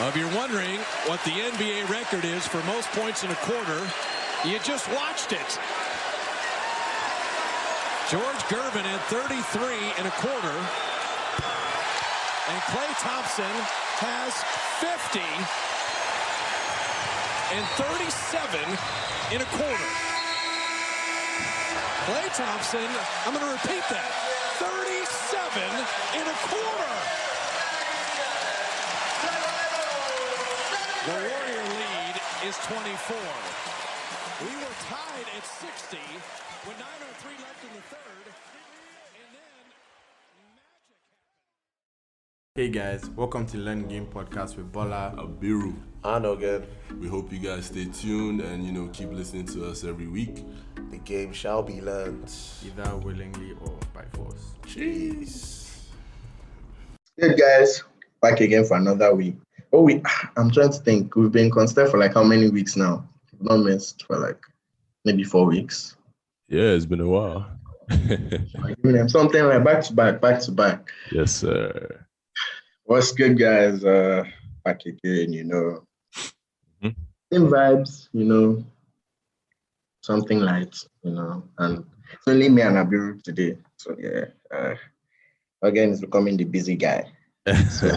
If you're wondering what the NBA record is for most points in a quarter, you just watched it. George Gervin had 33 in a quarter. And Klay Thompson has 50 and 37 in a quarter. Klay Thompson, I'm going to repeat that, 37 in a quarter. The Warrior lead is 24. We were tied at 60 with 9:03 left in the third. And then magic happened. Hey guys, welcome to Learn Game Podcast with Bola, Abiru. I know, again. We hope you guys stay tuned and keep listening to us every week. The game shall be learned. either willingly or by force. Jeez. Good guys, back again for another week. I'm trying to think. We've been constant for like how many weeks now? We've not missed for like maybe 4 weeks. Yeah, it's been a while. Giving them something like back to back. Yes, sir. What's good, guys? Back again, Same vibes, something light, and it's only me and Abiru today. So yeah, again, it's becoming the busy guy. So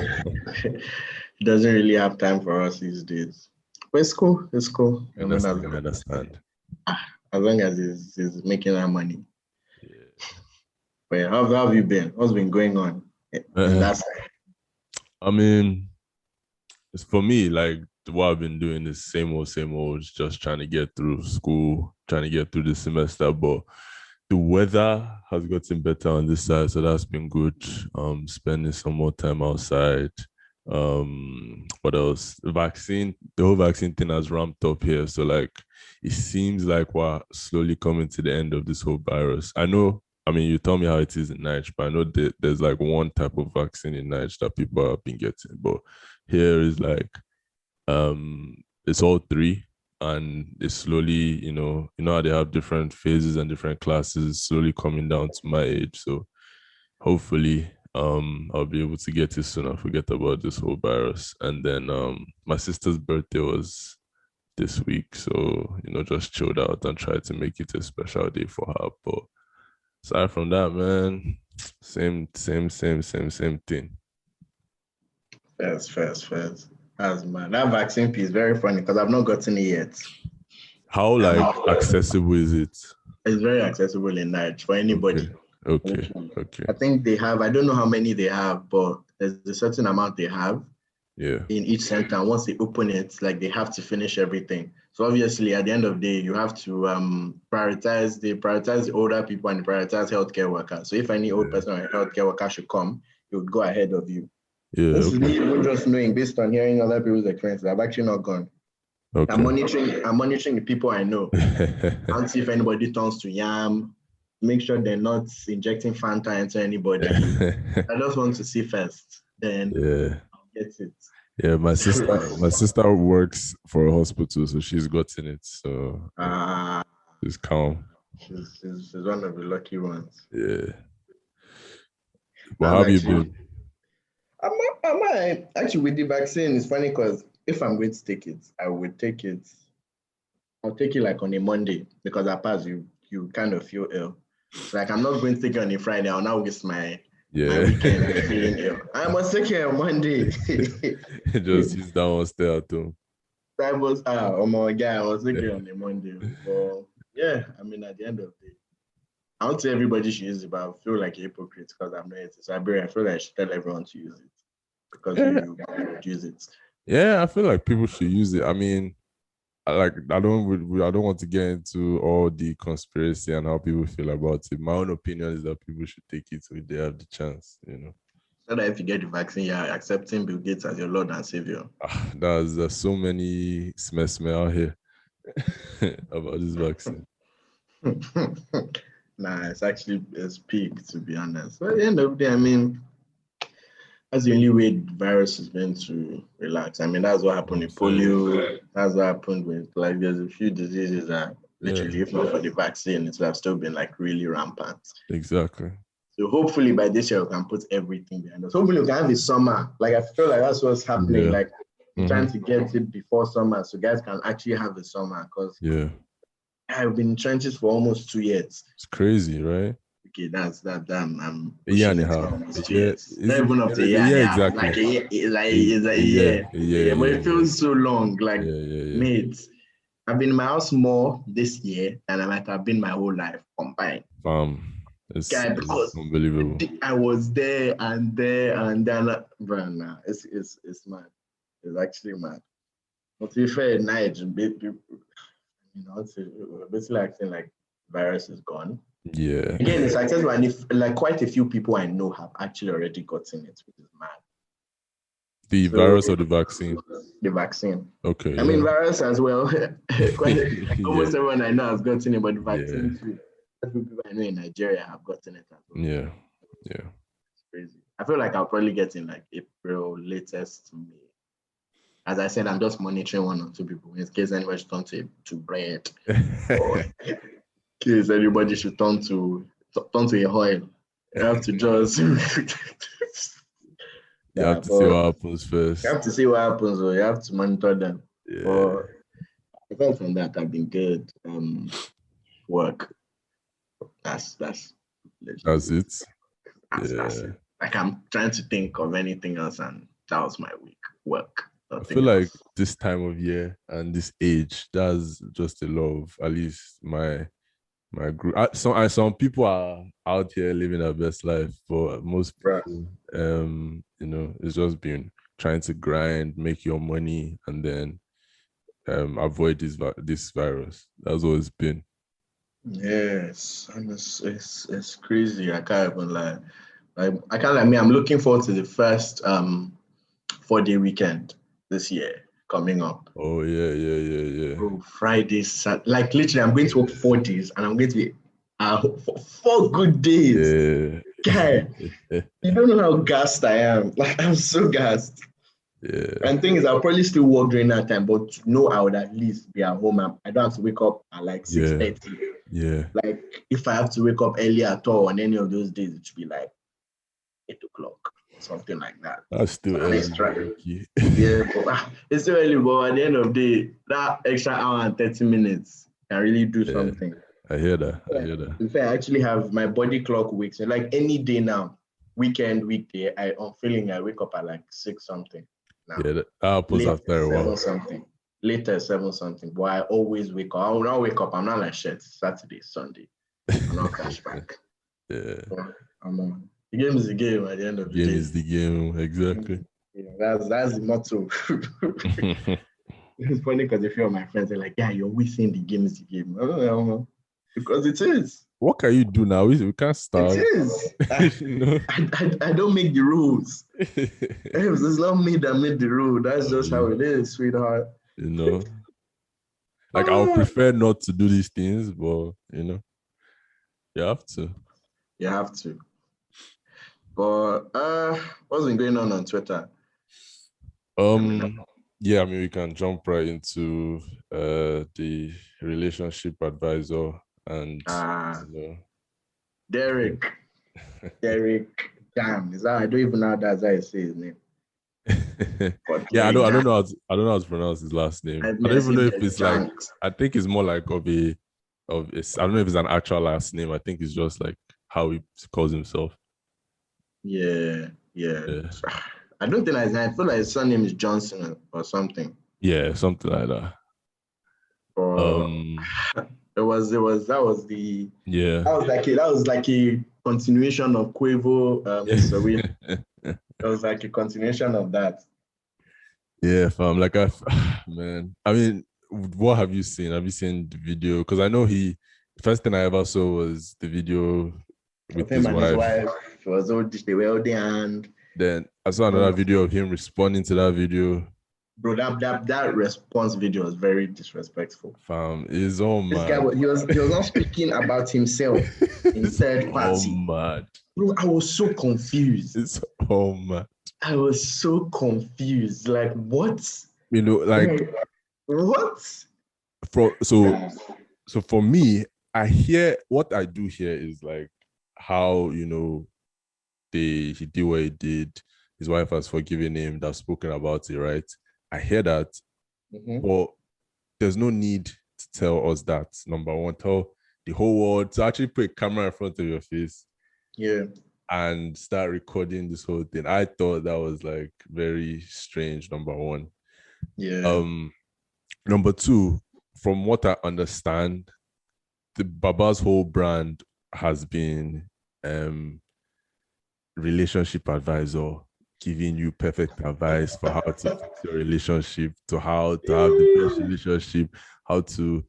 he doesn't really have time for us these days. But it's cool. I understand. As long as he's making that money. Yeah. But yeah, how have you been? What's been going on? I mean, it's for me, like what I've been doing is same old, just trying to get through school, trying to get through the semester. But the weather has gotten better on this side, so that's been good. Spending some more time outside. What else? The whole vaccine thing has ramped up here. So like it seems like we're slowly coming to the end of this whole virus. You tell me how it is in Nigeria, but I know that there's like one type of vaccine in Nigeria that people have been getting. But here is like it's all three, and it's slowly, how they have different phases and different classes slowly coming down to my age. So hopefully I'll be able to get it soon and forget about this whole virus. And then my sister's birthday was this week, so just chilled out and tried to make it a special day for her. But aside from that, man, same thing. Fast. Man, that vaccine piece is very funny because I've not gotten it yet. How accessible is it? It's very accessible in Nigeria for anybody. Okay. I think they have, I don't know how many they have, but there's a certain amount they have in each center. And once they open it, like they have to finish everything. So obviously at the end of the day, you have to prioritize the older people and prioritize healthcare workers. So if any old person or healthcare worker should come, he would go ahead of you. Yeah, this is me even just knowing based on hearing other people's experiences. I've actually not gone. Okay. I'm monitoring the people I know. And see if anybody turns to yam. Make sure they're not injecting Fanta into anybody. I just want to see first. Then I'll get it. Yeah, my sister works for a hospital, so she's gotten it. So she's calm. She's one of the lucky ones. Yeah. But how have you been? Actually, with the vaccine, it's funny because if I'm going to take it, I would take it. I'll take it like on a Monday because at past you kind of feel ill. So like I'm not going to take it on a Friday. I'll now waste my weekend feeling ill. I must take it on Monday. Just use that one, stay at home. I was taking it on a Monday. But yeah, at the end of the day, I would say everybody should use it, but I feel like a hypocrite because I'm not it. So I feel like I should tell everyone to use it because you would use it. Yeah, I feel like people should use it. I don't want to get into all the conspiracy and how people feel about it. My own opinion is that people should take it if they have the chance, So that if you get the vaccine, you're accepting Bill Gates as your Lord and Savior. There's so many smell out here about this vaccine. Nah, it's peak, to be honest. But at the end of the day, that's the only way the virus is meant to relax. That's what happened with polio. That's what happened with, there's a few diseases that literally, if not for the vaccine, it would have still been, really rampant. Exactly. So hopefully by this year, we can put everything behind us. Hopefully we can have a summer. I feel like that's what's happening. Yeah. trying to get it before summer so guys can actually have a summer because I've been in trenches for almost 2 years. It's crazy, right? Okay, that's that. I'm a year and a pushing it half. almost 2 years. Not even up to a a year and year a half. exactly. Like a year. Yeah, but it feels so long. Like, mate, I've been in my house more this year than I might have been my whole life combined. It's because unbelievable. I was there and then, Burna. It's mad. It's actually mad. But to be fair, basically acting like virus is gone. Yeah. Again, it's successful, and if like quite a few people I know have actually already gotten it, which is mad. The virus or the vaccine? The vaccine. Okay. I mean, virus as well. Almost everyone I know has gotten it, but the vaccine too. People I know in Nigeria have gotten it as well. Yeah. It's crazy. I feel like I'll probably get in like April, latest May. As I said, I'm just monitoring 1 or 2 people in case anyone should turn to bread. Or in case anybody should turn to a oil. You have to just you have to see what happens first. You have to see what happens, or you have to monitor them. Yeah. Apart from that, I've been good. Work. That's it. That's it. Like I'm trying to think of anything else, and that was my week. Work. I feel like this time of year and this age, that's just a lot of, at least my group. Some people are out here living their best life, but most people, it's just been trying to grind, make your money, and then avoid this virus. That's what it's been. Yes, and it's crazy. I can't even lie. I can't lie. I'm looking forward to the first 4-day weekend this year coming up. Oh yeah. Bro, Friday, Saturday, like literally, I'm going to work 4 days, and I'm going to be for 4 good days. Yeah. Guy, you don't know how gassed I am. Like I'm so gassed. Yeah. And the thing is, I'll probably still work during that time, but to know I would at least be at home. I don't have to wake up at like 6:30. Yeah. Like if I have to wake up early at all on any of those days, it should be like 8 o'clock, something like that. That's still early. Yeah, it's still early, but at the end of the day, that extra hour and 30 minutes can really do something. I hear that. In fact, I actually have my body clock weeks. So like any day now, weekend, weekday, I'm feeling I wake up at like 6 something. Now. Yeah, that happens after a while. 7 something. Later 7 something. But I always wake up. I will not wake up. I'm not like shit. Saturday, Sunday. I'm not crash back. Yeah. I'm on. The game is the game at the end of the day. Game is the game, exactly. Yeah, that's the motto. It's funny because a few of my friends are like, yeah, you're always saying the game is the game. I don't know. Because it is. What can you do now? We can't start. It is. I don't make the rules. It's not me that made the rule. That's just how it is, sweetheart. Like I would prefer not to do these things, but you have to. You have to. But what's been going on Twitter? Yeah, I mean we can jump right into the relationship advisor and Derrick Jaxn. Is that I don't even know how that's how you say his name. Yeah, I don't know how to pronounce his last name. I don't even know if it's like I think it's more like I don't know if it's an actual last name. I think it's just like how he calls himself. Yeah. I don't think I feel like his surname is Johnson or something. Yeah, something like that. That was like a continuation of Quavo. So it was like a continuation of that. Yeah, fam. Like man. I mean, what have you seen? Have you seen the video? Because I know first thing I ever saw was the video with his wife. She was they were holding hand. Then I saw another video of him responding to that video. Bro, that response video was very disrespectful. Fam, it's all mad. This guy, he was not speaking about himself in third party. Oh mad. Bro, I was so confused. It's all mad. I was so confused. Like, what? Like what? So for me, what I do here is like how he did what he did. His wife has forgiven him. They've spoken about it, right? I hear that, Mm-hmm. but there's no need to tell us that. Number one, tell the whole world to actually put a camera in front of your face. Yeah. And start recording this whole thing. I thought that was like very strange, number one. Yeah. Number two, from what I understand, the Baba's whole brand has been relationship advisor, giving you perfect advice for how to fix your relationship, to how to have the best relationship, how to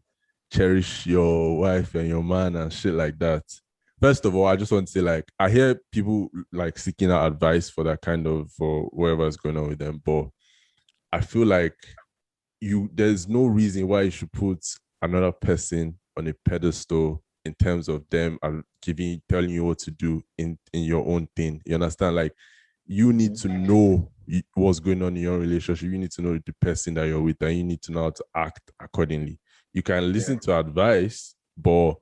cherish your wife and your man and shit like that. First of all, I just want to say, like, I hear people like seeking out advice for that kind of, for whatever's going on with them, but I feel like there's no reason why you should put another person on a pedestal in terms of them and telling you what to do in your own thing. You understand? Like, you need to know what's going on in your relationship. You need to know the person that you're with, and you need to know how to act accordingly. You can listen to advice, but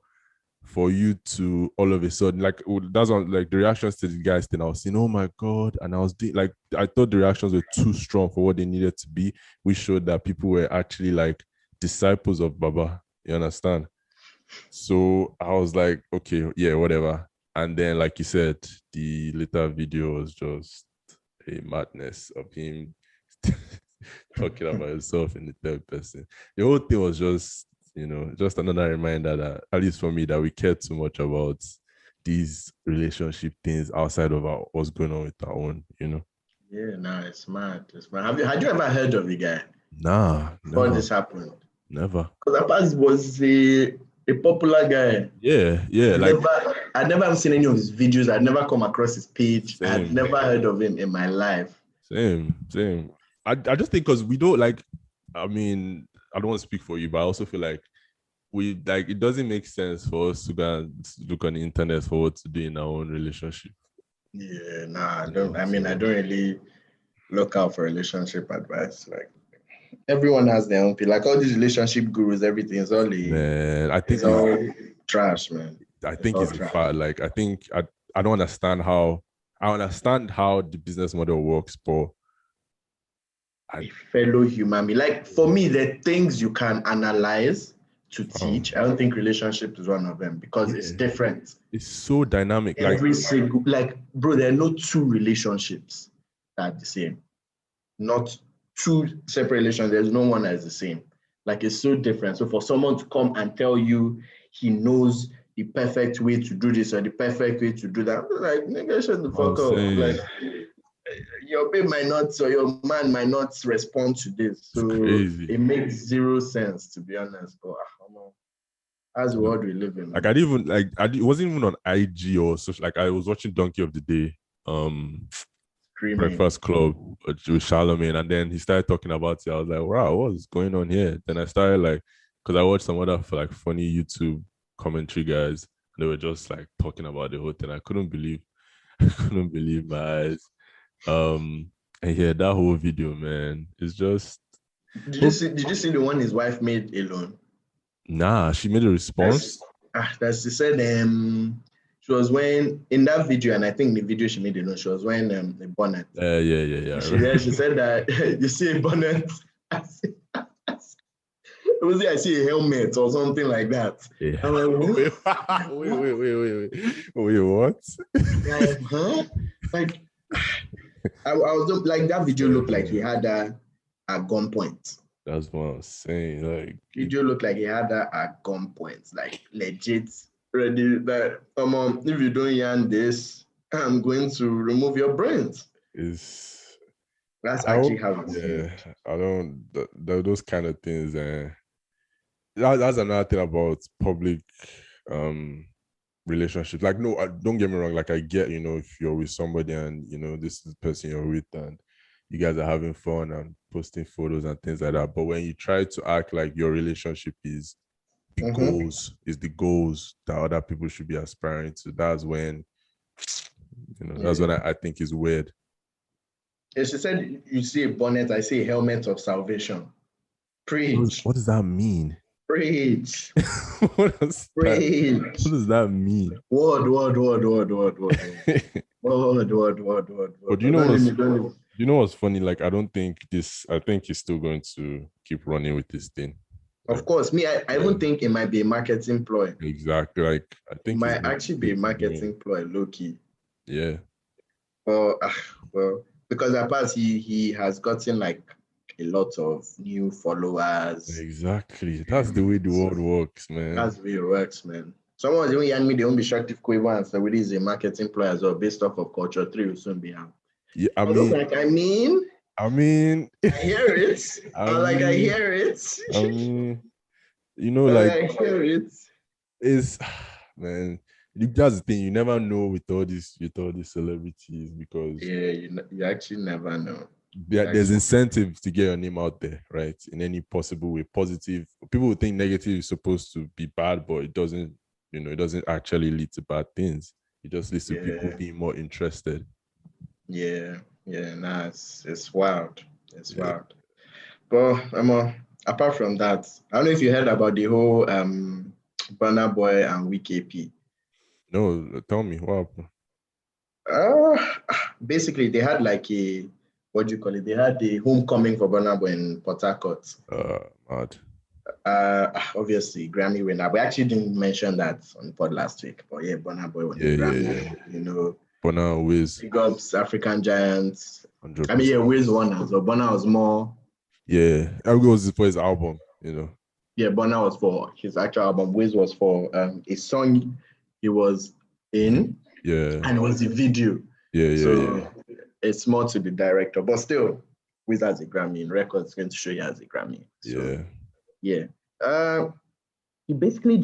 for you to all of a sudden, like, that's on like the reactions to the guys thing, I was saying, oh my God. And I was like, I thought the reactions were too strong for what they needed to be. We showed that people were actually like disciples of Baba. You understand? So I was like, okay, yeah, whatever. And then, like you said, the later video was just a madness of him talking about himself in the third person. The whole thing was just, just another reminder that, at least for me, that we care too much about these relationship things outside of what's going on with our own, Yeah, nah, it's mad. It's mad. Had you ever heard of the guy? Nah, before never. this happened? Never. Because Abbas was a popular guy. Yeah. I'd never seen any of his videos. I'd never come across his page. Same. I'd never heard of him in my life. Same. I just think because we don't like, I mean, I don't want to speak for you, but I also feel like it doesn't make sense for us to go and look on the internet for what to do in our own relationship. Yeah, nah, I don't. I don't really look out for relationship advice. Like, everyone has their own. Like, all these relationship gurus, everything is all man. I think it's all trash, man. I think it's a fact. Like, I think I don't understand how. I understand how the business model works, but a fellow human being. Like, for me, there are things you can analyze to teach. I don't think relationship is one of them because it's different. It's so dynamic. Every single, bro, there are no two relationships that are the same. Not two separate relationships. There's no one that is the same. Like, it's so different. So for someone to come and tell you he knows the perfect way to do this or the perfect way to do that, like, nigga, shut the fuck up. Like, your babe might not, or your man might not respond to this. So it makes zero sense, to be honest. But that's the world we live in. Like, it wasn't even on IG or such. Like, I was watching Donkey of the Day, Breakfast Club with Charlemagne, and then he started talking about it. I was like, wow, what's going on here? Then I started because I watched some other funny YouTube commentary guys, and they were just like talking about the whole thing. I couldn't believe my eyes. And yeah, that whole video, man, it's just. Did you see the one his wife made alone? Nah, she made a response. She said she was wearing in that video, and I think the video she made alone, she was wearing a bonnet. Yeah. She said that you see a bonnet. I see a helmet or something like that. Yeah. I'm like, wait, what? Like, huh? Like, I was like, that video looked like he had that at gunpoint. That's what I was saying. Like, video looked like he had that at gunpoint, like legit ready that if you don't yarn this, I'm going to remove your brains. That's actually how it is. Yeah, I don't those kind of things. That's another thing about public relationships. Like, no, don't get me wrong. Like, I get, if you're with somebody and this is the person you're with and you guys are having fun and posting photos and things like that. But when you try to act like your relationship is the goals that other people should be aspiring to, that's when, that's when I think is weird. Yeah, she said, you see a bonnet, I see a helmet of salvation. Preach. What does that mean? Preach. What does that mean? Word. Word. But do you know You know what's funny? Like, I think he's still going to keep running with this thing. Of course, I even think it might be a marketing ploy. Exactly. Like, I think it might actually be a marketing ploy, low key. Yeah. Well, because apart he has gotten like a lot of new followers. Exactly. That's the way the world works, man. That's the way it works, man. Someone was even young me, they won't be shocked if Quavo and Sawiri is a marketing ploy as well, based off of Culture 3 will soon be out. Yeah, I mean, I hear it. I hear it. You know, like, I hear it. It's, man, that's the thing. You never know with all these celebrities because you actually never know. There's incentive to get your name out there, right? In any possible way. Positive. People would think negative is supposed to be bad, but it doesn't. It doesn't actually lead to bad things. It just leads to people being more interested. Yeah. Nah, it's wild. It's wild. But apart from that, I don't know if you heard about the whole Burna Boy and Wike AP. No, tell me what happened. Basically, they had like a They had the homecoming for Burna Boy in Port Harcourt. Mad. Obviously, Grammy winner. We actually didn't mention that on the pod last week, but yeah, Burna Boy won the Grammy. You know, Burna, Wiz. Big ups, African Giants. 100%. I mean, yeah, Wiz won as well. Burna was more. Yeah, it was for his album, Yeah, Burna was for his actual album. Wiz was for a song he was in. Yeah. And it was the video. So it's more to the director. But still, Wiz has a Grammy. In records going to show you has a Grammy. So, yeah. He basically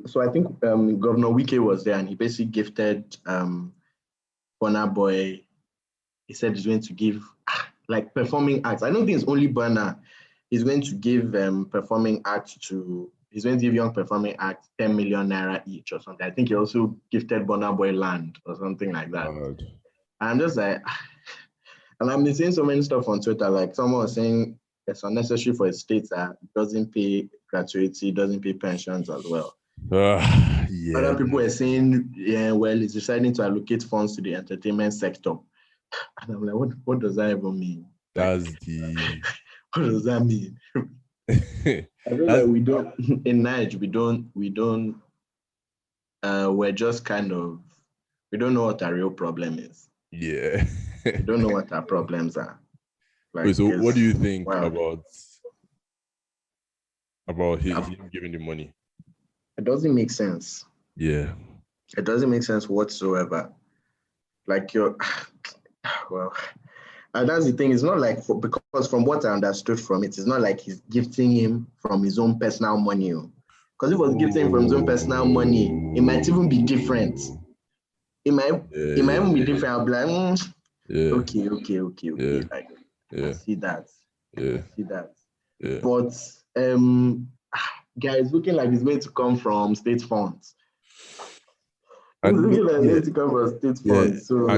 so I think Governor Wike was there and he basically gifted Burna Boy. He said he's going to give like performing acts. I don't think it's only Burna. He's going to give performing acts he's going to give young performing acts 10 million naira each or something. I think he also gifted Burna Boy land or something like that. And I'm just like, and I've been seeing so many stuff on Twitter, like someone was saying it's unnecessary for a state that doesn't pay gratuity, doesn't pay pensions as well. Other people were saying, well, it's deciding to allocate funds to the entertainment sector. And I'm like, what does that even mean? What does that mean? I feel like we don't in Nigeria, we're just kind of, we don't know what our real problem is. Yeah. We don't know what our problems are. Like, wait, so what do you think about him giving the money? It doesn't make sense. Yeah. It doesn't make sense whatsoever. Like and that's the thing. It's not like because from what I understood from it, it's not like he's gifting him from his own personal money. Because if he was gifting him from his own personal money, it might even be different. It might even be different. I'll be like, okay. Like, I see that. Yeah. I see that. Yeah. But guys, looking like it's going to come from state funds. And so.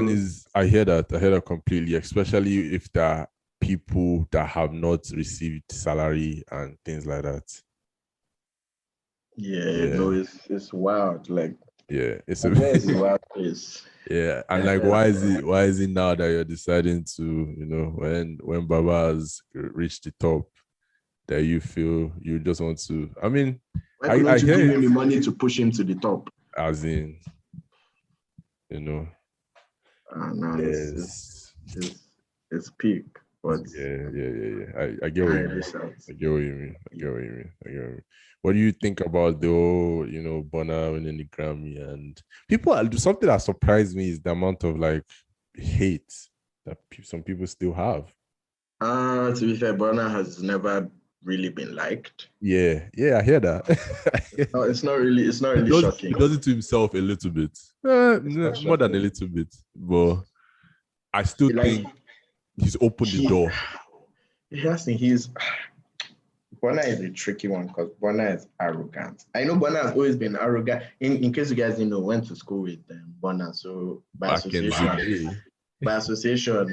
I hear that completely, especially if there are people that have not received salary and things like that. No, it's wild. Like, it's a wild place. Yeah, and like, why is it now that you're deciding to, when Baba has reached the top, that you feel you just want to? I mean, I hear give him the money to push him to the top. As in, no, it's peak. But I get what you mean. I get what you mean. What do you think about the whole, Burna winning the Grammy? And something that surprised me is the amount of like hate that some people still have. To be fair, Burna has never really been liked. Yeah, I hear that. No, it's not really shocking. He does it to himself a little bit. More than a little bit. But I still think he's opened the door. Burna is a tricky one because Burna is arrogant. I know Burna has always been arrogant. In case you guys didn't know, went to school with Burna, so by association,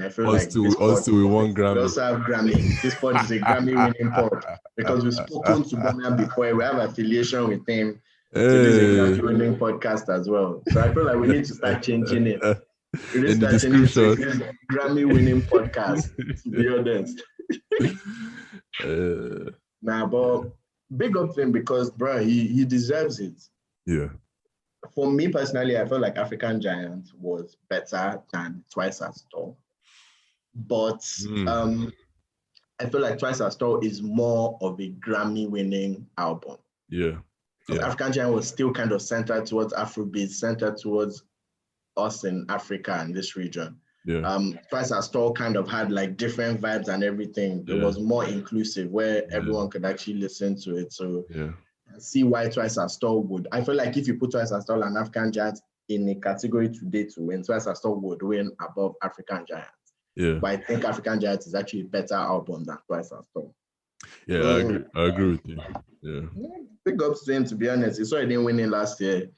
I feel also we won Grammy. We also have Grammy. This pod is a Grammy-winning pod because we've spoken to Burna before. We have affiliation with him. So this is a Grammy-winning podcast as well. So I feel like we need to start changing it. In the description. Grammy-winning podcast, to be honest. But big up to him because, bro, he deserves it. Yeah. For me personally, I felt like African Giant was better than Twice as Tall. But I feel like Twice as Tall is more of a Grammy-winning album. Yeah. African Giant was still kind of centered towards Afrobeat, centered towards us in Africa and this region. Yeah. Twice as Tall kind of had like different vibes and everything. It was more inclusive where everyone could actually listen to it. So see why Twice as Tall would. I feel like if you put Twice as Tall and African Giant in a category today to win, Twice as Tall would win above African Giant. Yeah. But I think African Giant is actually a better album than Twice as Tall. Yeah, I agree with you. Yeah. Big ups to him, to be honest. He saw he didn't win it last year.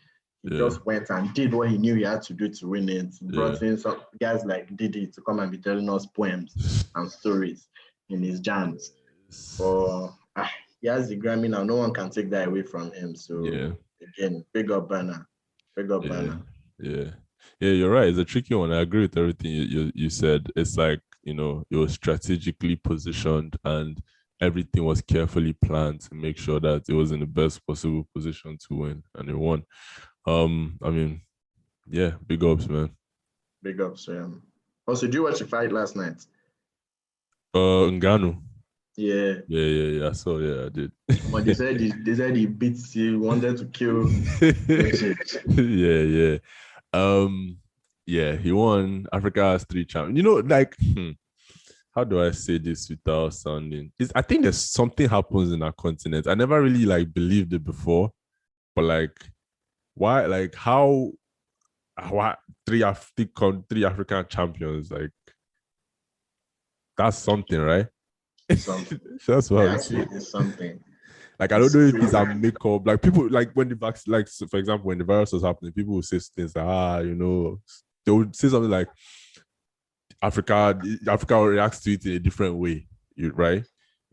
He just went and did what he knew he had to do to win it. Brought in some guys like Diddy to come and be telling us poems and stories in his jams. So he has the Grammy now. No one can take that away from him. So again, big up Burna. Big up Burna. Yeah, you're right. It's a tricky one. I agree with everything you said. It's like, it was strategically positioned and everything was carefully planned to make sure that it was in the best possible position to win, and it won. Big ups, man. Big ups, Also, did you watch the fight last night? Ngannou. Yeah. I saw. Yeah, I did. But they said he beats you, wanted to kill. He won. Africa has 3 champions. How do I say this without sounding? I think there's something happens in our continent. I never really believed it before, but why? How 3 African champions? That's something, right? Something. That's what I'm saying. It's something. I don't know if it's a makeup. People when the vaccine, for example, when the virus was happening, people would say things like, they would say something like Africa reacts to it in a different way, right?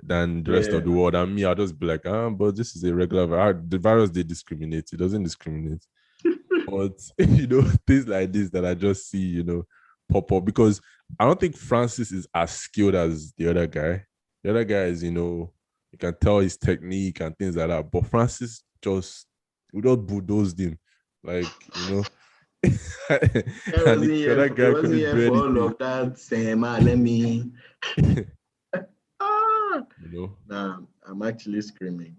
Than the rest of the world. And me, I'll just be like, but this is a regular virus. The virus, they discriminate. It doesn't discriminate. But, things like this that I just see, pop up. Because I don't think Francis is as skilled as the other guy. The other guy is, you can tell his technique and things like that. But Francis we just bulldozed him. That guy couldn't do anything. All of that, let me. Nah, I'm actually screaming.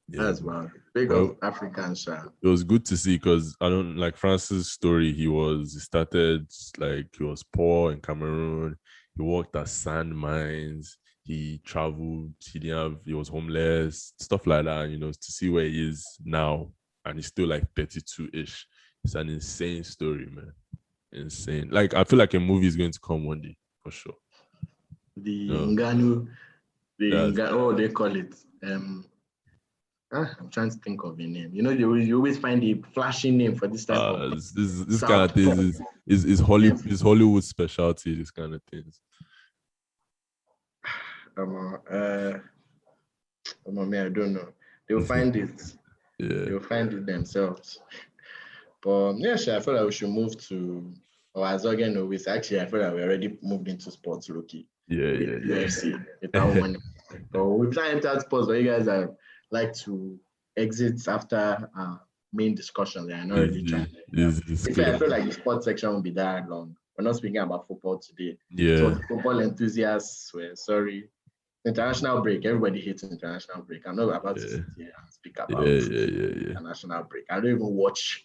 That's wild. Big up African shot. It was good to see because I don't Francis' story. He started he was poor in Cameroon. He worked at sand mines. He traveled. He was homeless, stuff like that. To see where he is now, and he's still 32-ish. It's an insane story, man. Insane. I feel like a movie is going to come one day for sure. Ngannou, what they call it? I'm trying to think of a name. You always find a flashy name for this type of this kind of thing is Hollywood specialty. This kind of things. I don't know. They'll find it. They'll find it themselves. But I feel like we should move to, or as again always. Actually, I feel like we already moved into sports, Loki. UFC. So we've not entered sports, but you guys like to exit after main discussion. They are not really trying. I feel like the sports section won't be that long. We're not speaking about football today. So the football enthusiasts were sorry. International break. Everybody hates international break. I'm not about to sit here and speak about international break. I don't even watch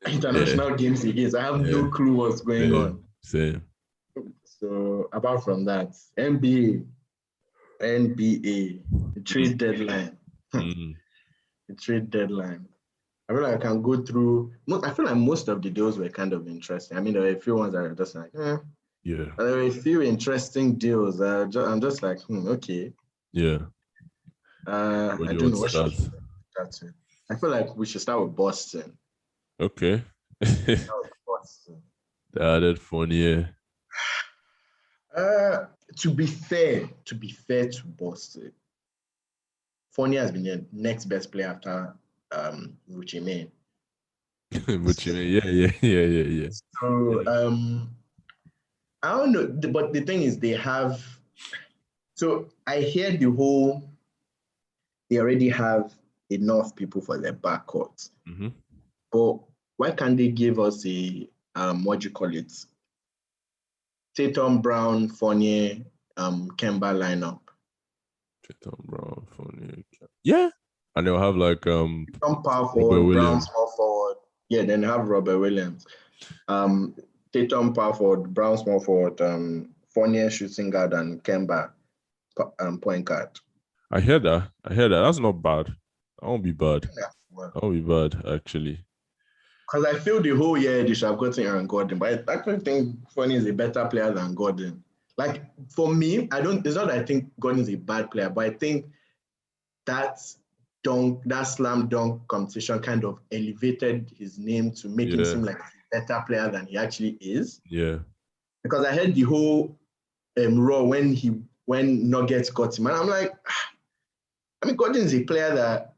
international games again. So I have no clue what's going on. Same. So apart from that, NBA, the trade deadline. The trade deadline. I feel like I can go through. I feel like most of the deals were kind of interesting. I mean, there were a few ones that are just like, yeah. But there were a few interesting deals. I'm just like, okay. Yeah. I don't know what should start with. I feel like we should start with Boston. Okay. Boston. That's funny. To be fair to Boston, Fournier has been the next best player after Ruchi May. But yeah. So I don't know, but the thing is, they have. So I hear they already have enough people for their backcourt. Mm-hmm. But why can't they give us a what do you call it? Tatum, Brown, Fournier, Kemba lineup. Tatum, Brown, Fournier. Yeah. And they'll have like Some power Robert forward, Brown Williams. small forward. Yeah, then they have Robert Williams. Tatum power forward, Brown small forward, Fournier shooting guard, and Kemba point guard. I hear that. That's not bad. That won't be bad. Yeah, well, That won't be bad, actually. because I feel the whole year they should have gotten Aaron Gordon, but I actually think Fournier is a better player than Gordon. Like, for me, it's not that I think Gordon is a bad player, but I think that slam dunk competition kind of elevated his name to make him seem like a better player than he actually is. Yeah. Because I heard the whole raw when Nuggets got him, and I'm like, I mean, Gordon is a player that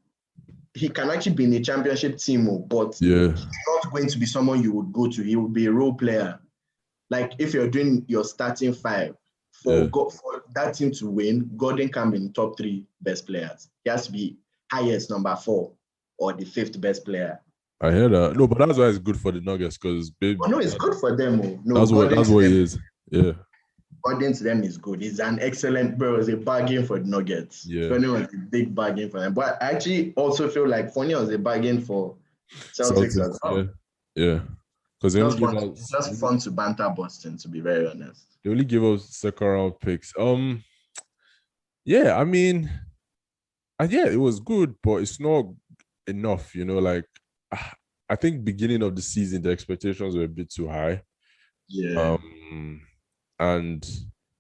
he can actually be in a championship team, but he's not going to be someone you would go to. He would be a role player. Like, if you're doing your starting five, for that team to win, Gordon can be in the top 3 best players. He has to be highest number 4 or the 5th best player. I hear that. No, but that's why it's good for the Nuggets because no, it's good for them. No, that's what he is. Yeah. Gordon to them is good. He's an excellent bro. It's a bargain for the Nuggets. Yeah. Fournier was a big bargain for them. But I actually also feel like Fournier was a bargain for Celtics as well. Yeah. Because it's just fun to banter Boston, to be very honest. They only give us second round picks. Yeah, I mean, it was good, but it's not enough, like I think beginning of the season the expectations were a bit too high. Yeah. And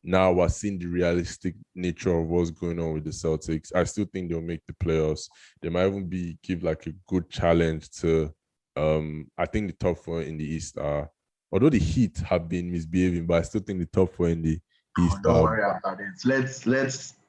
now we're seeing the realistic nature of what's going on with the Celtics. I still think they'll make the playoffs. They might even give like a good challenge to I think the top 4 in the East are, although the Heat have been misbehaving, but I still think the top 4 in the East don't worry about it. Let's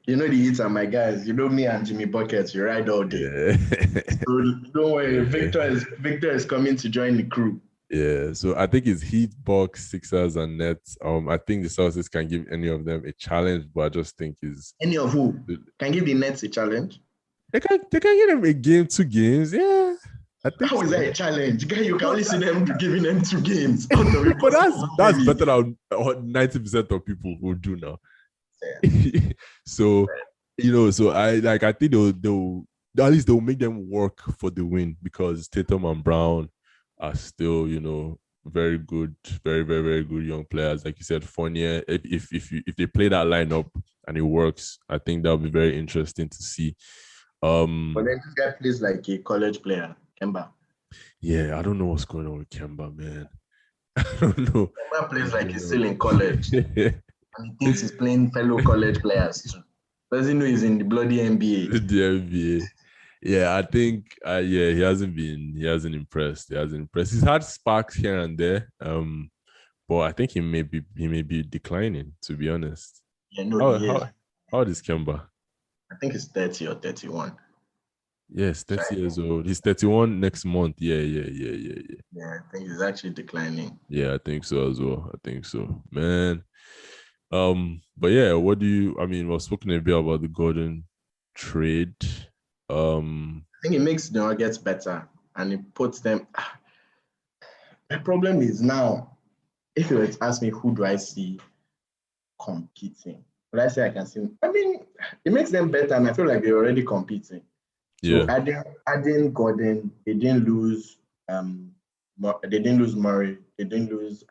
the Heat are my guys. Me and Jimmy Buckets, you ride all day. So don't worry. Victor is coming to join the crew. Yeah, so I think it's Heat, Bucks, Sixers, and Nets. I think the Celtics can give any of them a challenge, but I just think is any of who can give the Nets a challenge. They can give them a game, 2 games. Yeah, I think. How is that a challenge? Guy, you can only see them giving them 2 games. But that's better than 90% of people will do now. Yeah. So I think they'll at least they'll make them work for the win because Tatum and Brown are still, very good, very, very, very good young players. Like you said, Fournier, if they play that lineup and it works, I think that'll be very interesting to see. But then this guy plays like a college player, Kemba. Yeah, I don't know what's going on with Kemba, man. I don't know. Kemba plays like he's still in college. And he thinks he's playing fellow college players too. Doesn't know he's in the bloody NBA. The NBA. Yeah, I think he hasn't impressed. He's had sparks here and there. But I think he may be declining, to be honest. Yeah, no, how old is Kemba? I think he's 30 or 31. Yes, 30 years old. He's 31 next month. Yeah. Yeah, I think he's actually declining. Yeah, I think so as well. I think so, man. But yeah, we've spoken a bit about the Gordon trade. I think it makes the Nuggets better and it puts them. My problem is now, if you were to ask me who do I see competing, would I say I can see? I mean, it makes them better and I feel like they're already competing. Yeah. So adding Gordon, they didn't lose Murray, they didn't lose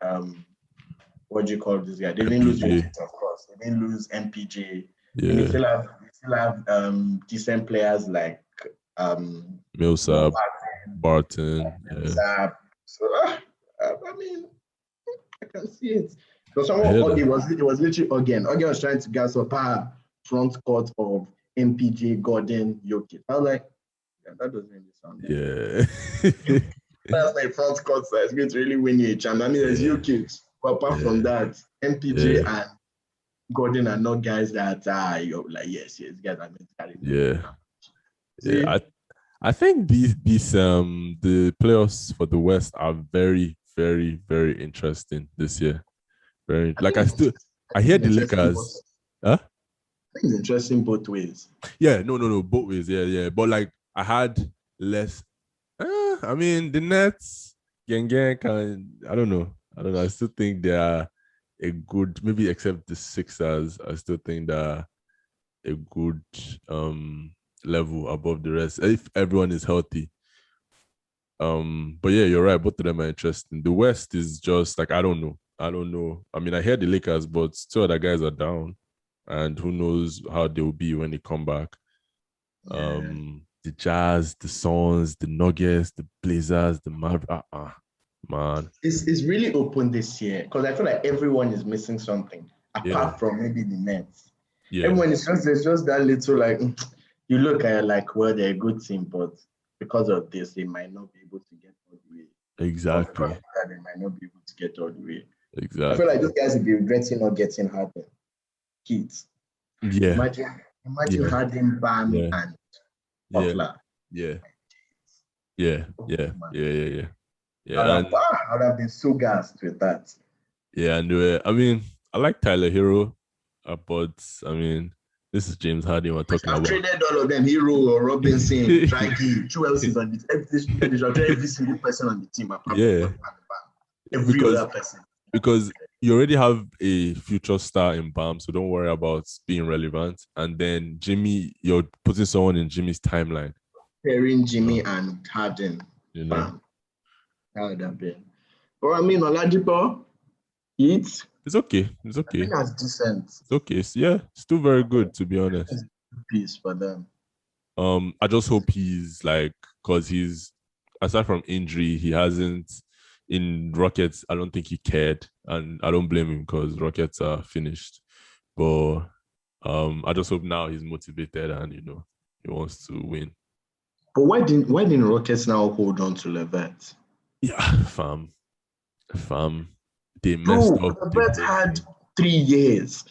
what do you call this guy? They didn't lose Jokic, of course. They didn't lose MPJ. Yeah. And they still have decent players like Millsap, Barton. Yeah. So I mean, I can see it. So it was literally Ogen. Ogen was trying to gas up our front court of MPJ, Gordon, Jokic. I was like, that doesn't really sound good. Yeah. That's like front court size. It's going to really win you a champ. I mean, there's Jokic. But apart from that, MPJ and Gordon are not guys that you're like, yes, guys are going to carry. Yeah. Yeah. I think these the playoffs for the West are very, very, very interesting this year. Very like I hear the Lakers. Huh? I think it's interesting both ways. Yeah, no, both ways. Yeah. But like I had less. I mean the Nets, gang, I don't know. I still think they are a good, maybe except the Sixers. I still think they're a good level above the rest if everyone is healthy. But yeah, you're right. Both of them are interesting. The West is just like I don't know. I mean, I hear the Lakers, but two other guys are down, and who knows how they'll be when they come back. Yeah. The Jazz, the Suns, the Nuggets, the Blazers, the Mavericks. Man, it's really open this year because I feel like everyone is missing something apart from maybe the Nets. Yeah, everyone is just that little like you look at like well they're a good team, but because of this they might not be able to get all the way. exactly. Or because of that, they might not be able to get all the way. Exactly. I feel like those guys will be regretting not getting Harden. Heat. Yeah. Imagine Harden, Bam, and Butler. Yeah. I would have been so gassed with that. Yeah, and I mean, I like Tyler Hero, but I mean, this is James Harden we're talking about. I've traded all of them, Hero or Robinson, Draghi, who else is on it? Every single person on the team. Every other person. Because you already have a future star in Bam, so don't worry about being relevant. And then Jimmy, you're putting someone in Jimmy's timeline. Pairing Jimmy and Harden. Bam. That would have been. But I mean, Oladipo, it's okay. I think that's decent. It's okay. Yeah, still very good, to be honest. Peace for them. I just hope he's like, because he's, aside from injury, he hasn't, in Rockets, I don't think he cared. And I don't blame him because Rockets are finished. But I just hope now he's motivated and, he wants to win. But why didn't Rockets now hold on to Levert? Yeah, fam. They messed up. Levert had 3 years.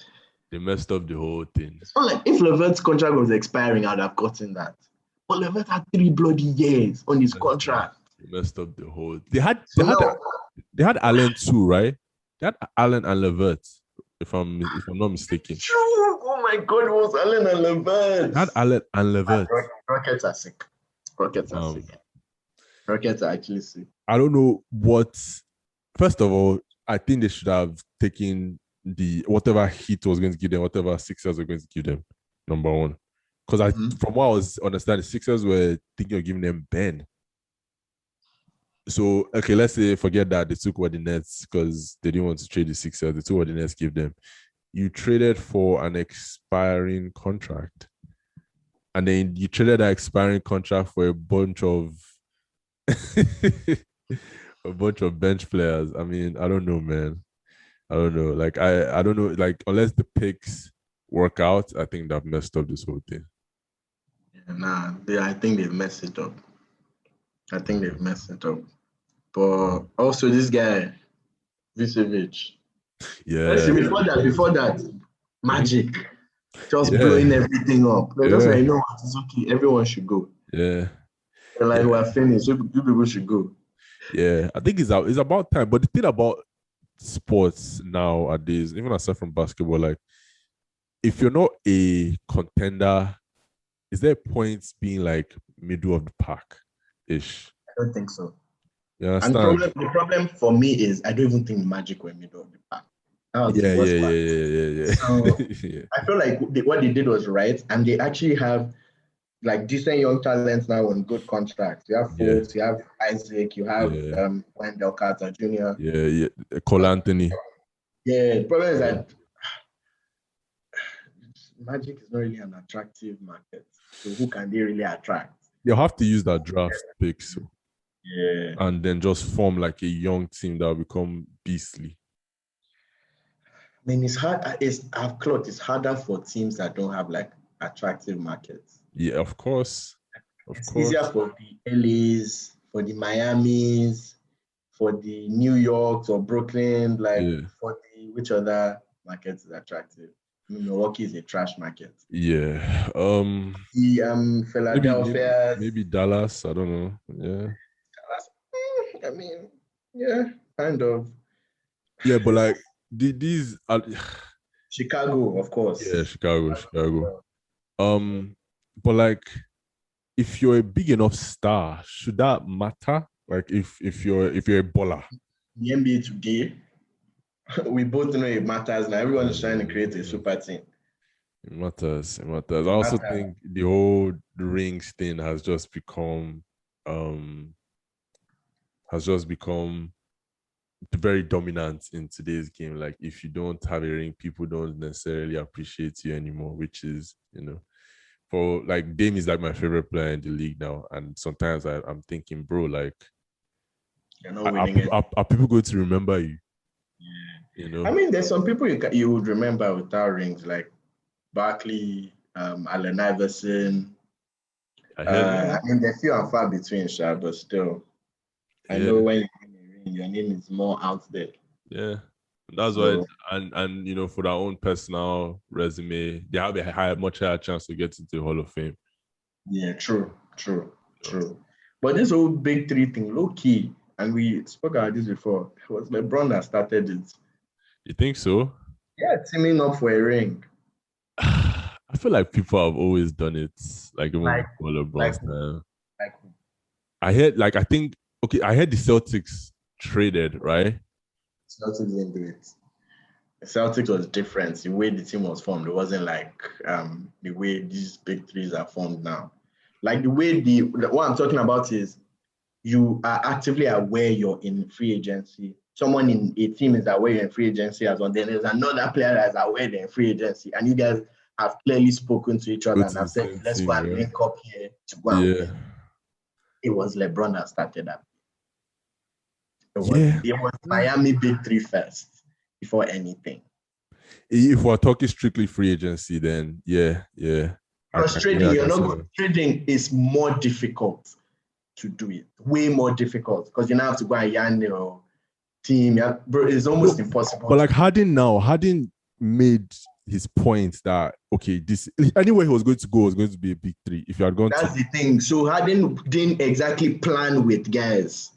They messed up the whole thing. It's not like if Levert's contract was expiring, I'd have gotten that. But Levert had 3 bloody years on his contract. They messed up the whole. They had Allen too, right? They had Allen and Levert, if I'm not mistaken. True. Oh my God, it was Allen and Levert. They had Allen and Levert. Rockets are sick. Rockets are actually sick. I don't know what. First of all, I think they should have taken whatever Heat was going to give them, whatever Sixers were going to give them. Number one, because from what I was understanding, Sixers were thinking of giving them Ben. So okay, let's say forget that they took what the Nets because they didn't want to trade the Sixers. They took what the Nets gave them. You traded for an expiring contract, and then you traded that expiring contract for a bunch of bench players. I mean, I don't know, man. I don't know. Like I don't know. Like unless the picks work out, I think they've messed up this whole thing. Yeah, I think they've messed it up. But also this guy, Vucevic. Yeah. Before that, Magic. Just blowing everything up. They're just like, no, it's okay. Everyone should go. Yeah. They're like, we're finished. You people should go. Yeah. I think it's about time. But the thing about sports nowadays, even aside from basketball, like if you're not a contender, is there points being like middle of the pack-ish? I don't think so. You understand? And the problem for me is I don't even think Magic were middle of the pack. Yeah. So I feel like what they did was right, and they actually have like decent young talents now on good contracts. You have Fultz, you have Isaac, you have Wendell Carter Jr. Yeah. Cole Anthony. Yeah, the problem is that Magic is not really an attractive market. So who can they really attract? They'll have to use that draft pick, yeah, and then just form like a young team that will become beastly. I mean, it's hard. It's harder for teams that don't have like attractive markets. Yeah, of course. It's easier for the LAs, for the Miamis, for the New Yorks or Brooklyn. For which other market is attractive? Milwaukee is a trash market. Yeah. The Philadelphia, maybe Dallas. I don't know. Yeah. I mean, yeah, kind of. Yeah, but like these are Chicago, of course. Yeah, Chicago. But like, if you're a big enough star, should that matter? Like, if you're a baller. The NBA today, we both know it matters now. Everyone is trying to create a super team. It matters. I also think the whole rings thing has just become very dominant in today's game. Like, if you don't have a ring, people don't necessarily appreciate you anymore, which is, for like Dame is like my favorite player in the league now. And sometimes I'm thinking, bro, like, are people going to remember you? Yeah. I mean, there's some people you would remember without rings, like Barkley, Allen Iverson. I mean, they're few and far between, but still, I know when you win a ring, your name is more out there. Yeah, that's why, and for their own personal resume, they have a much higher chance to get into the Hall of Fame. Yeah, true. But this whole big three thing, low key, and we spoke about this before. It was LeBron that started it. You think so? Yeah, teaming up for a ring. I feel like people have always done it, like even before LeBron's time. I heard the Celtics traded, right? Celtics didn't do it. The Celtics was different. The way the team was formed, it wasn't like the way these big threes are formed now. Like the way what I'm talking about is you are actively aware you're in free agency. Someone in a team is aware you're in free agency as well. Then there's another player that's aware they're in free agency. And you guys have clearly spoken to each other and have said, let's go and link up here to go and win. It was LeBron that started that. It was Miami Big Three first before anything. If we're talking strictly free agency, then yeah. Because trading is more difficult to do it. Way more difficult because you now have to go and yarn your team. It's almost impossible. But like Harden made his point that this anywhere he was going to go was going to be a big three. If you had gone, that's the thing. So Harden didn't exactly plan with guys.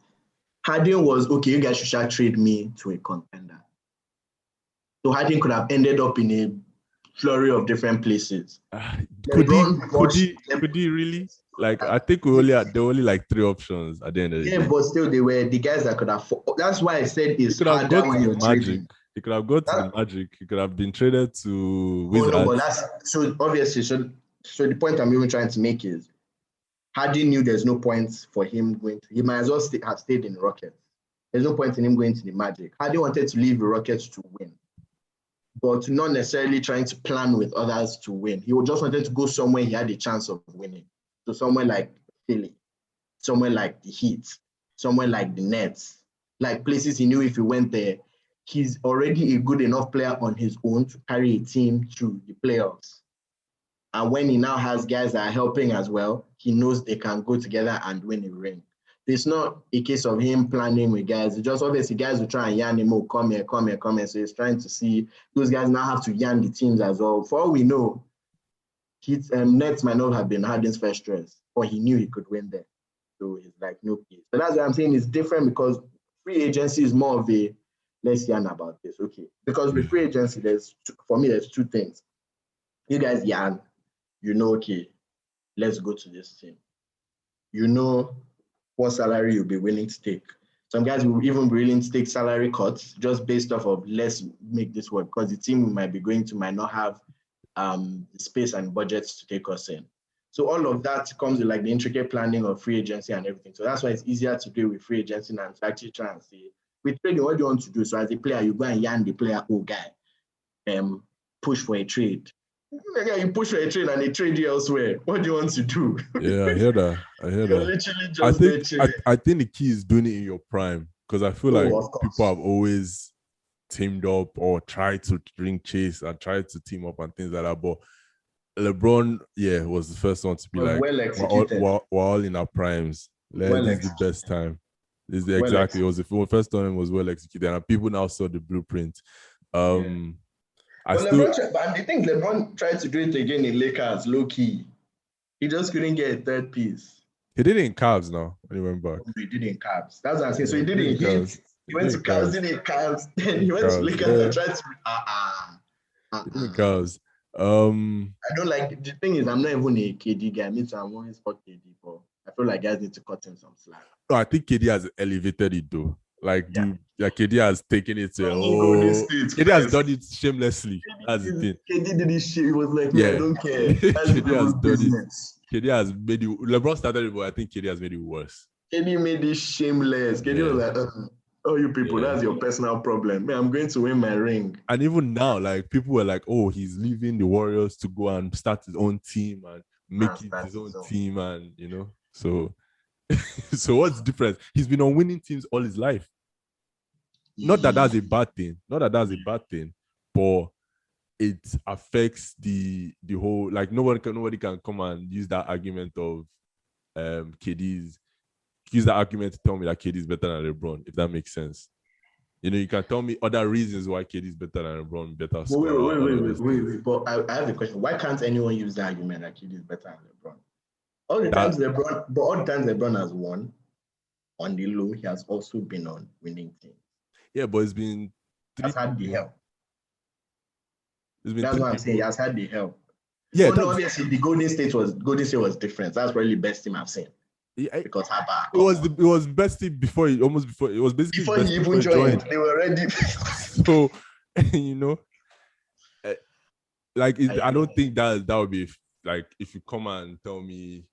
Harden was you guys should trade me to a contender. So Harden could have ended up in a flurry of different places. Could he really? Like, I think there were only like three options at the end of the day. Yeah, but still they were the guys that could have. That's why I said it's harder when you're trading. He could have gone to the Magic. He could have been traded to Wizards. No, but so obviously. So the point I'm even trying to make is, Harden knew there's no point for him going to. He might as well have stayed in the Rockets. There's no point in him going to the Magic. Harden wanted to leave the Rockets to win, but not necessarily trying to plan with others to win. He just wanted to go somewhere he had a chance of winning. So somewhere like Philly, somewhere like the Heat, somewhere like the Nets, like places he knew if he went there, he's already a good enough player on his own to carry a team to the playoffs. And when he now has guys that are helping as well, he knows they can go together and win a ring. It's not a case of him planning with guys. It's just obviously guys will try and yarn him, come here. So he's trying to see those guys now have to yarn the teams as well. For all we know, Nets might not have been Harden's first choice, but he knew he could win there. So it's like, no case. So that's what I'm saying. It's different because free agency is more of a, let's yarn about this. Okay. Because with free agency, there's two things. You guys yarn, let's go to this team. What salary you'll be willing to take. Some guys will even be willing to take salary cuts just based off of let's make this work because the team we might be going to might not have the space and budgets to take us in. So all of that comes with like the intricate planning of free agency and everything. So that's why it's easier to do with free agency than to actually try and say, with trading, what do you want to do? So as a player, you go and yarn the player, push for a trade. You push for a trade and they trade you elsewhere. What do you want to do? Yeah, I hear that. Literally just I think the key is doing it in your prime because I feel like people have always teamed up or tried to ring chase and tried to team up and things like that. But LeBron, was the first one to be like, we're all in our primes. This is the best time. This is exactly. It was the first time it was well executed, and people now saw the blueprint. I But still. and the thing LeBron tried to do it again in Lakers, low key. He just couldn't get a third piece. He did it in Cavs now when he went back. He did it in Cavs. That's what I'm saying. So he did it in Cavs. Heat. He went to Cavs, did it in Cavs. Then he went to Lakers and tried to. He did it in Cavs. I don't like the thing is I'm not even a KD guy. I mean, so I'm always for KD, but I feel like guys need to cut him some slack. No, I think KD has elevated it though. Like, KD has taken it to KD has done it shamelessly. That's the thing. KD did this shit. He was like, I don't care. That's KD has done business. it. KD has made it. LeBron started it, but I think KD has made it worse. KD made it shameless. KD was like, oh, you people, that's your personal problem. Man, I'm going to win my ring. And even now, like, people were like, oh, he's leaving the Warriors to go and start his own team and make it his own team, and so so what's the difference? He's been on winning teams all his life. Not that that's a bad thing. But it affects the whole, like, nobody can come and use that argument of use that argument to tell me that KD is better than LeBron, if that makes sense. You can tell me other reasons why KD is better than LeBron, better scorer. Wait. But I have a question. Why can't anyone use the argument that KD is better than LeBron? All the times LeBron has won on the low, he has also been on winning teams. Yeah, but it's been. Has had the help. That's what I'm saying. He has had the help. Yeah, obviously the Golden State was different. That's probably the best team I've seen. Yeah, because it was best team before it was basically before he even joined. They were ready. So like I don't think that would be like if you come and tell me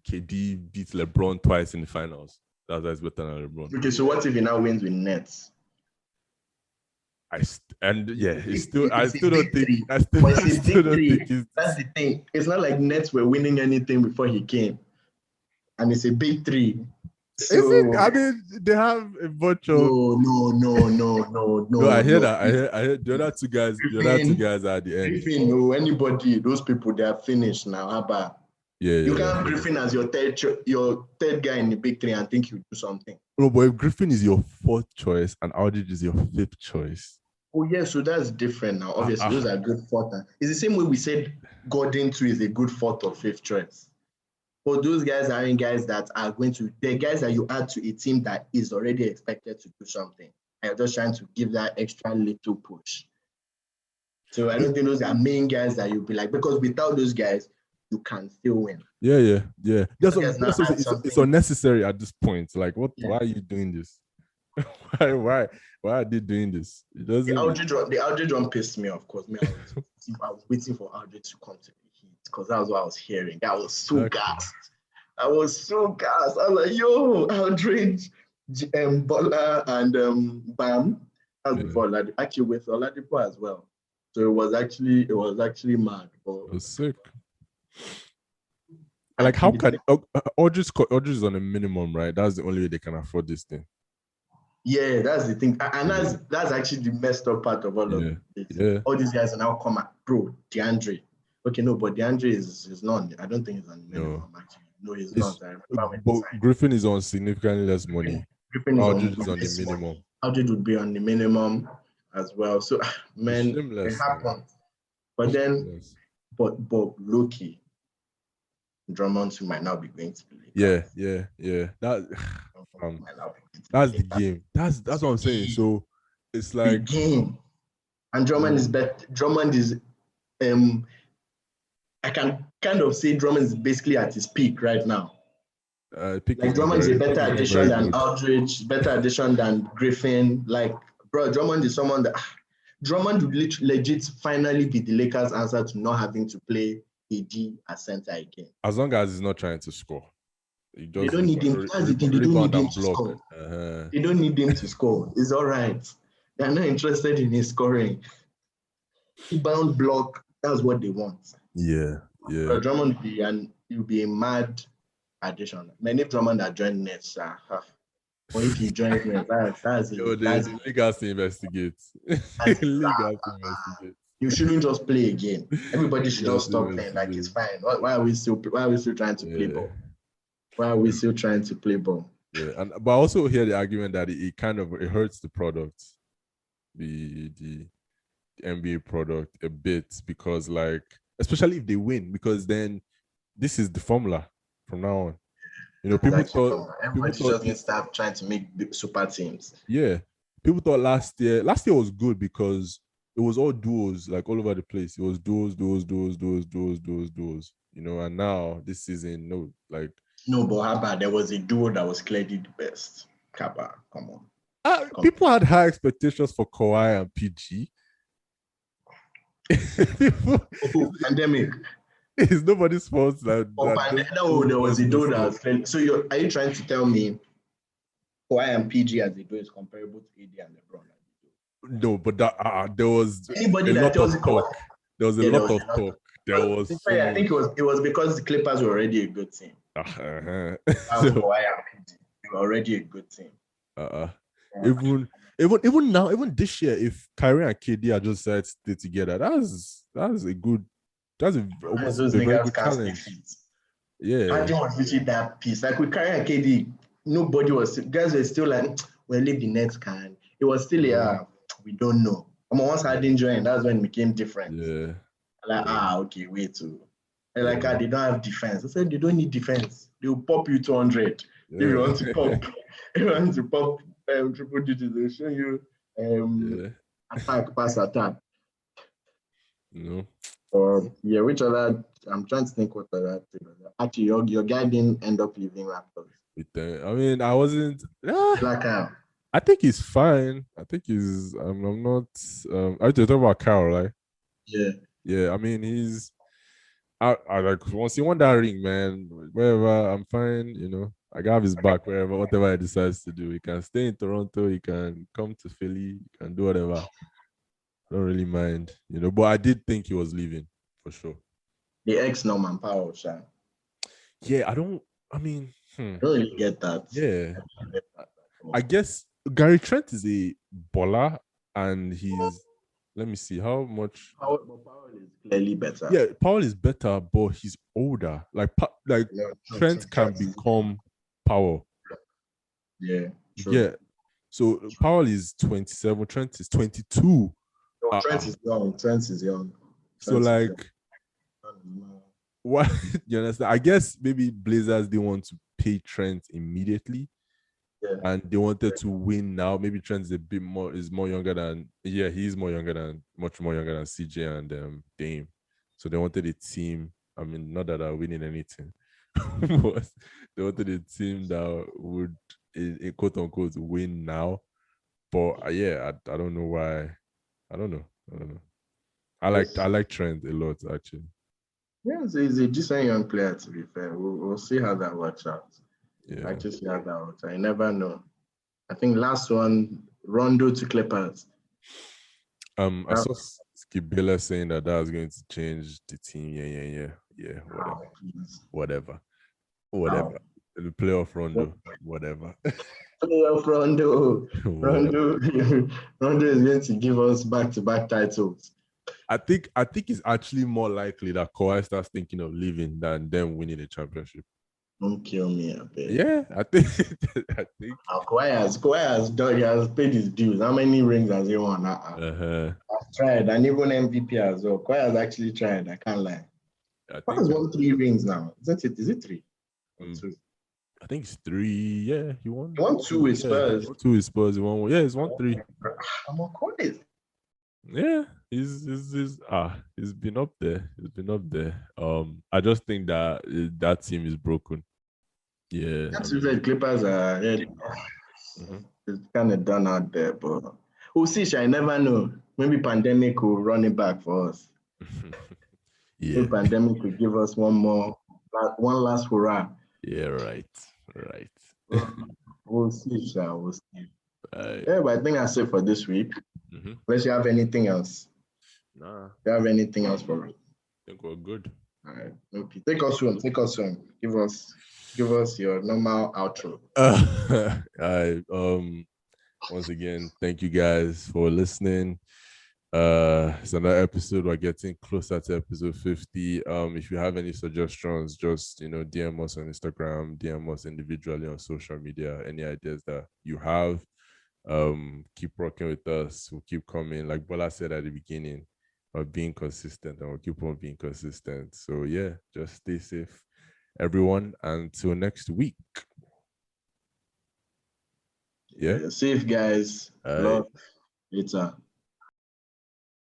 KD beats LeBron twice in the finals. That's better than LeBron. Okay, so what if he now wins with Nets? I still don't think that's the thing. It's not like Nets were winning anything before he came. And it's a big three. So, is it? I mean, they have a bunch of. No. I hear that. I hear the other two guys. Are at the end. Griffin, no, anybody, those people, they are finished now. How about? You can't have Griffin as your third guy in the big three and think you do something. No, but if Griffin is your fourth choice and Aldridge is your fifth choice. Oh yeah, so that's different now. Obviously, those are good fourth. It's the same way we said Gordon too is a good fourth or fifth choice. But those guys aren't guys that are they're guys that you add to a team that is already expected to do something. And you're just trying to give that extra little push. So I don't think those are main guys that you'll be like, because without those guys, you can still win. Yeah. It's unnecessary at this point. Like, what? Yeah. Why are you doing this? Why are they doing this? It doesn't. The Aldridge one pissed me off. Of course, I was waiting for Aldridge to come to the Heat because that was what I was hearing. I was so gassed. I was like, yo, Aldridge, Butler, and Bam. That was before Oladipo. Actually, with Oladipo as well. So it was actually mad. But it was sick. Like, how can Aldridge is on a minimum, right? That's the only way they can afford this thing. Yeah, that's the thing, and that's actually the messed up part of all of it. Yeah. All these guys are now come at DeAndre. Okay, no, but DeAndre is not. I don't think he's on the minimum. Actually, no, he's not. But Griffin is on significantly less money. Aldridge is on the minimum. Aldridge would be on the minimum as well. So, man, it happened. But then, but low-key, Drummond might now be going to play. Yeah. That's the game. That's what I'm saying. So it's like the game. And Drummond is better. Drummond is I can kind of say Drummond is basically at his peak right now. Drummond is a better addition than Aldridge, better addition than Griffin. Like, bro, Drummond is someone that Drummond would legit finally be the Lakers' answer to not having to play AD at center again. As long as he's not trying to score. They don't need him. That's the thing. They don't need him to score. They don't need him to score. It's all right. They're not interested in his scoring. Bound block. That's what they want. Yeah. But Drummond will be a mad addition. Many Drummond that joined Nets. Or if he joins Nets, that's it. The league has to investigate. You shouldn't just play again. Everybody should just stop playing. Like, it's fine. Why are we still trying to play ball? Why are we still trying to play ball? Yeah, but I also hear the argument that it hurts the product. NBA product a bit because, like, especially if they win, because then this is the formula from now on. You know, people thought everybody just going to start trying to make big super teams. Yeah, people thought last year was good because it was all duos, like all over the place. It was duos. You know, and now this season, no, like. No, but how about there was a duo that was clearly the best? Kappa, come on. People had high expectations for Kawhi and PG. Pandemic. It's nobody's fault that. There was a duo that was clearly. So are you trying to tell me Kawhi and PG as a duo is comparable to AD and LeBron? No, but there was anybody a that lot tells of talk. There was a lot of talk. There was. I think it was because the Clippers were already a good team. Kawhi and PG, they were already a good team. Even now, even this year, if Kyrie and KD are just stay together, that's a good. That's almost a very good challenge. Yeah, Harden was literally that piece. Like with Kyrie and KD, nobody was. Guys were still like, well, leave the Nets can. It was still we don't know. Once Harden joined, that's when it became different. Yeah. Like okay, wait too. And like they don't have defense. I said they don't need defense. They will pop you 200 if you want to pop. If you want to pop triple digits, they'll show you attack, pass, attack. No. Which other? I'm trying to think what other thing. Actually, your guy didn't end up leaving Raptors. I mean, I wasn't. I think he's fine. I think he's. I'm not. I have to talk about Kyle, right? Yeah. Yeah. I mean, he's. I like once he won that ring, man. Wherever I'm fine. You know, I got his back wherever, whatever he decides to do. He can stay in Toronto. He can come to Philly. He can do whatever. I don't really mind, you know. But I did think he was leaving for sure. The ex-Norman Powell, Sean. Yeah, I don't really get that. Yeah. I guess Gary Trent is a baller and he's, let me see, how much? Powell is clearly better. Yeah, Powell is better, but he's older. Like Trent can become Powell. Yeah. True. Yeah. So Powell is 27, Trent is 22. No, Trent is young. So like, what you understand? I guess maybe Blazers didn't want to pay Trent immediately, and they wanted to win now. Maybe Trent is more younger than he's much more younger than CJ and Dame. So they wanted a team. I mean, not that are winning anything, but they wanted a team that would, quote unquote, win now. But I don't know why. I don't know. I like Trent a lot, actually. Yeah, so he's a decent young player, to be fair. We'll see how that works out. Yeah. I just see how that works out. I never know. I think last one, Rondo to Clippers. I saw Skip Bayless saying that was going to change the team. Yeah. Whatever. The playoff Rondo, whatever. Playoff Rondo. Rondo is going to give us back-to-back titles. I think it's actually more likely that Kawhi starts thinking of leaving than them winning the championship. Don't kill me, I bet. Yeah, I think. Kawhi has done. He has paid his dues. How many rings has he won? I've tried, and even MVP as well. Kawhi has actually tried. I can't lie. Kawhi has won 3 rings now. Isn't it? Is it 3? 2. I think it's 3. Yeah, he won. He won 2 with Spurs. 2 with Spurs. He won 1. Yeah, he's won 3. I'm on Kawhi. Yeah, he's been up there. I just think that team is broken. Yeah. That's the Clippers are it's kind of done out there, but we'll see. I never know. Maybe pandemic will run it back for us. Yeah. Maybe pandemic will give us one last hurrah. Yeah, right. We'll see, We'll see. Yeah, but I think that's it for this week. Unless you have anything else. Nah. Do you have anything else for us? I think we're good. All right. Okay. Take us home. Give us your normal outro. Once again, thank you guys for listening. It's another episode. We're getting closer to episode 50. If you have any suggestions, just DM us on Instagram, DM us individually on social media, any ideas that you have. Keep rocking with us. We'll keep coming. Like Bola said at the beginning, of being consistent, and we'll keep on being consistent. So yeah, just stay safe, everyone. Until next week. Yeah. Safe, guys. Love. Later.